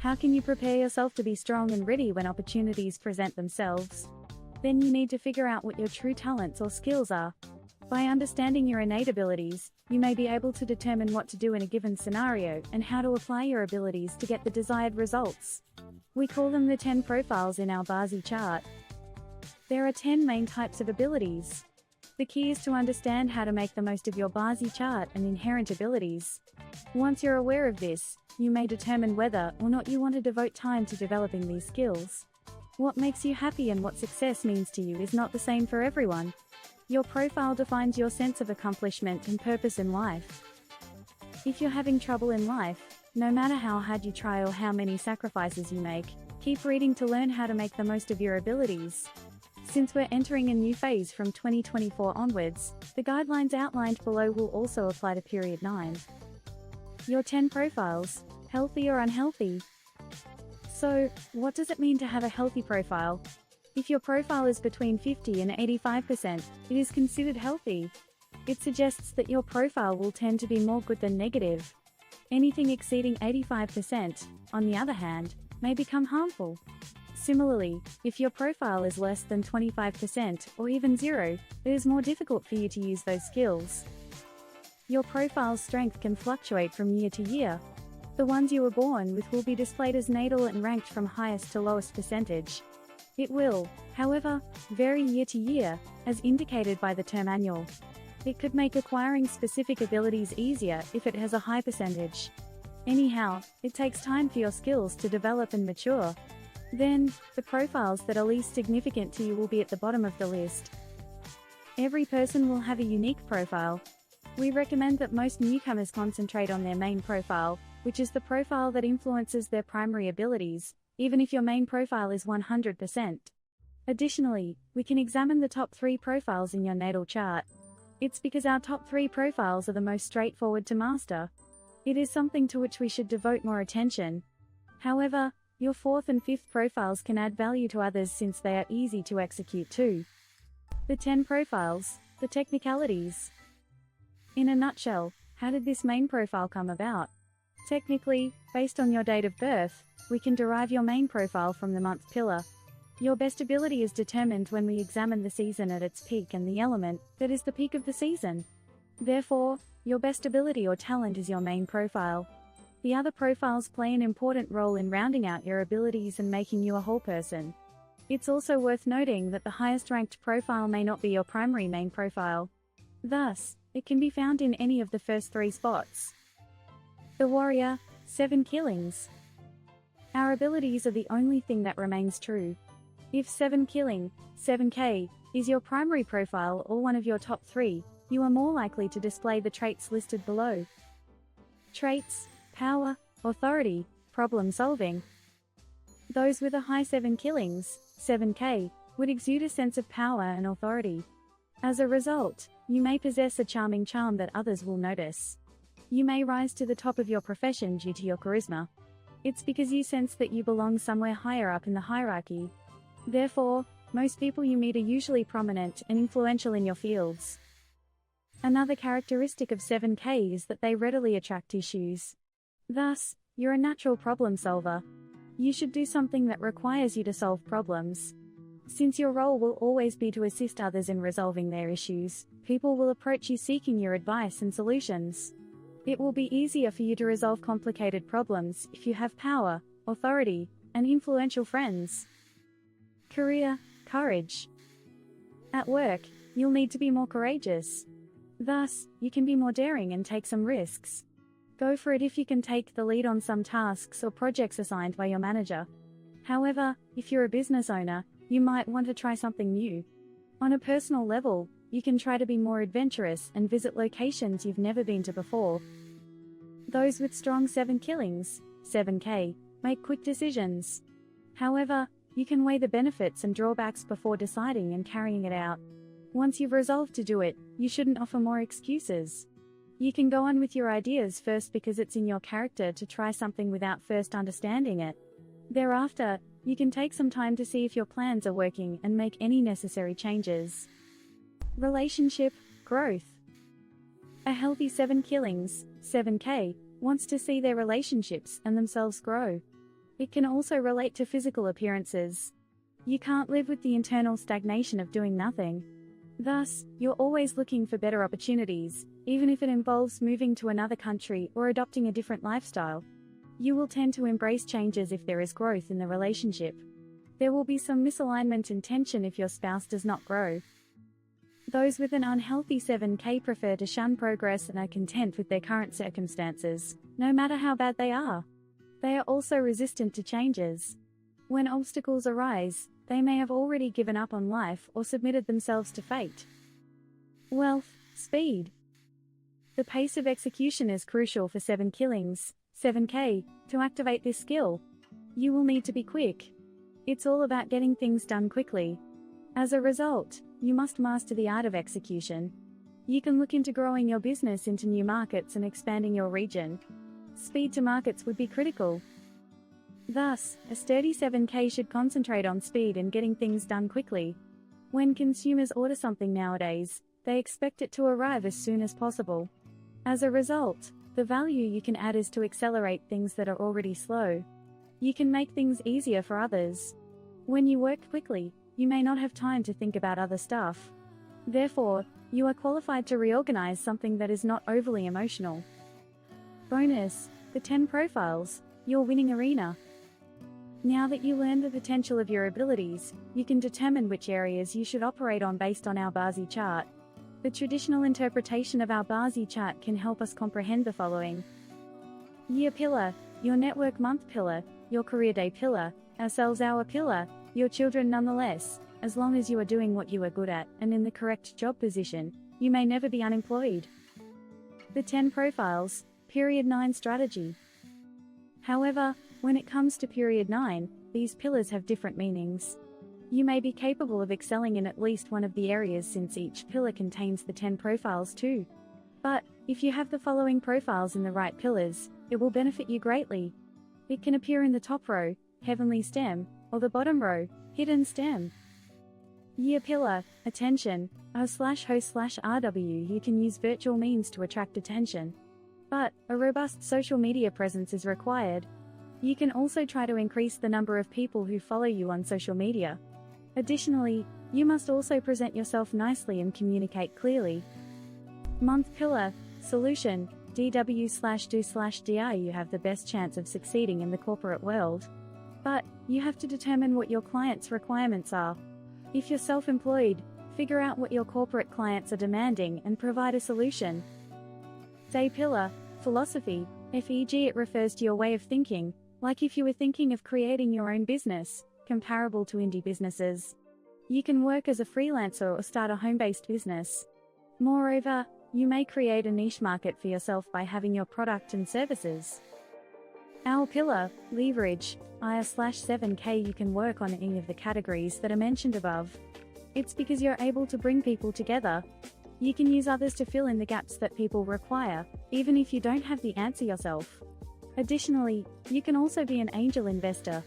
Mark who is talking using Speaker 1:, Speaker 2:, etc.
Speaker 1: How can you prepare yourself to be strong and ready when opportunities present themselves? Then you need to figure out what your true talents or skills are. By understanding your innate abilities, you may be able to determine what to do in a given scenario and how to apply your abilities to get the desired results. We call them the 10 profiles in our Bazi chart. There are 10 main types of abilities. The key is to understand how to make the most of your Bazi chart and inherent abilities. Once you're aware of this, you may determine whether or not you want to devote time to developing these skills. What makes you happy and what success means to you is not the same for everyone. Your profile defines your sense of accomplishment and purpose in life. If you're having trouble in life, no matter how hard you try or how many sacrifices you make, keep reading to learn how to make the most of your abilities. Since we're entering a new phase from 2024 onwards, the guidelines outlined below will also apply to period 9. Your 10 profiles, healthy or unhealthy. So, what does it mean to have a healthy profile? If your profile is between 50 and 85%, it is considered healthy. It suggests that your profile will tend to be more good than negative. Anything exceeding 85%, on the other hand, may become harmful. Similarly, if your profile is less than 25% or even 0, it is more difficult for you to use those skills. Your profile's strength can fluctuate from year to year. The ones you were born with will be displayed as natal and ranked from highest to lowest percentage. It will, however, vary year to year, as indicated by the term annual. It could make acquiring specific abilities easier if it has a high percentage. Anyhow, it takes time for your skills to develop and mature. Then, the profiles that are least significant to you will be at the bottom of the list. Every person will have a unique profile. We recommend that most newcomers concentrate on their main profile, which is the profile that influences their primary abilities, even if your main profile is 100%. Additionally, we can examine the top 3 profiles in your natal chart. It's because our top 3 profiles are the most straightforward to master. It is something to which we should devote more attention. However, your 4th and 5th profiles can add value to others since they are easy to execute too. The 10 profiles, the technicalities. In a nutshell, how did this main profile come about? Technically, based on your date of birth, we can derive your main profile from the month pillar. Your best ability is determined when we examine the season at its peak and the element that is the peak of the season. Therefore, your best ability or talent is your main profile. The other profiles play an important role in rounding out your abilities and making you a whole person. It's also worth noting that the highest ranked profile may not be your primary main profile. Thus, it can be found in any of the first 3 spots. The warrior, 7 killings. Our abilities are the only thing that remains true. If 7 killing, 7K, is your primary profile or one of your top 3, you are more likely to display the traits listed below. Traits: power, authority, problem solving. Those with a high 7 killings, 7K, would exude a sense of power and authority. As a result, you may possess a charming charm that others will notice. You may rise to the top of your profession due to your charisma. It's because you sense that you belong somewhere higher up in the hierarchy. Therefore, most people you meet are usually prominent and influential in your fields. Another characteristic of 7K is that they readily attract issues. Thus, you're a natural problem solver. You should do something that requires you to solve problems. Since your role will always be to assist others in resolving their issues, people will approach you seeking your advice and solutions. It will be easier for you to resolve complicated problems if you have power, authority, and influential friends. Career, courage. At work, you'll need to be more courageous. Thus, you can be more daring and take some risks. Go for it if you can take the lead on some tasks or projects assigned by your manager. However, if you're a business owner, you might want to try something new. On a personal level, you can try to be more adventurous and visit locations you've never been to before. Those with strong 7 killings, 7K, make quick decisions. However, you can weigh the benefits and drawbacks before deciding and carrying it out. Once you've resolved to do it, you shouldn't offer more excuses. You can go on with your ideas first because it's in your character to try something without first understanding it. Thereafter, you can take some time to see if your plans are working and make any necessary changes. Relationship, growth. A healthy 7 killings, 7K, wants to see their relationships and themselves grow. It can also relate to physical appearances. You can't live with the internal stagnation of doing nothing. Thus, you're always looking for better opportunities, even if it involves moving to another country or adopting a different lifestyle. You will tend to embrace changes if there is growth in the relationship. There will be some misalignment and tension if your spouse does not grow. Those with an unhealthy 7K prefer to shun progress and are content with their current circumstances, no matter how bad they are. They are also resistant to changes. When obstacles arise, they may have already given up on life or submitted themselves to fate. Wealth, speed. The pace of execution is crucial for 7 killings, 7K, to activate this skill. You will need to be quick. It's all about getting things done quickly. As a result, you must master the art of execution. You can look into growing your business into new markets and expanding your region. Speed to markets would be critical. Thus, a sturdy 7K should concentrate on speed and getting things done quickly. When consumers order something nowadays, they expect it to arrive as soon as possible. As a result, the value you can add is to accelerate things that are already slow. You can make things easier for others. When you work quickly, you may not have time to think about other stuff. Therefore, you are qualified to reorganize something that is not overly emotional. Bonus, the 10 profiles, your winning arena. Now that you learn the potential of your abilities, you can determine which areas you should operate on based on our Bazi chart. The traditional interpretation of our Bazi chart can help us comprehend the following. Year pillar, your network month pillar, your career day pillar, our sales hour pillar, your children nonetheless. As long as you are doing what you are good at and in the correct job position, you may never be unemployed. The 10 profiles, period 9 strategy. However, when it comes to period 9, these pillars have different meanings. You may be capable of excelling in at least one of the areas since each pillar contains the 10 profiles too. But, if you have the following profiles in the right pillars, it will benefit you greatly. It can appear in the top row, heavenly stem, or the bottom row, hidden stem. Year pillar, attention, R/host/RW. You can use virtual means to attract attention. But, a robust social media presence is required. You can also try to increase the number of people who follow you on social media. Additionally, you must also present yourself nicely and communicate clearly. Month pillar, solution, DW/do/DI. You have the best chance of succeeding in the corporate world. But, you have to determine what your clients' requirements are. If you're self-employed, figure out what your corporate clients are demanding and provide a solution. Day pillar, philosophy, FEG. It refers to your way of thinking, like if you were thinking of creating your own business, comparable to indie businesses. You can work as a freelancer or start a home-based business. Moreover, you may create a niche market for yourself by having your product and services. Our pillar, leverage, IR/7K. You can work on any of the categories that are mentioned above. It's because you're able to bring people together. You can use others to fill in the gaps that people require, even if you don't have the answer yourself. Additionally, you can also be an angel investor,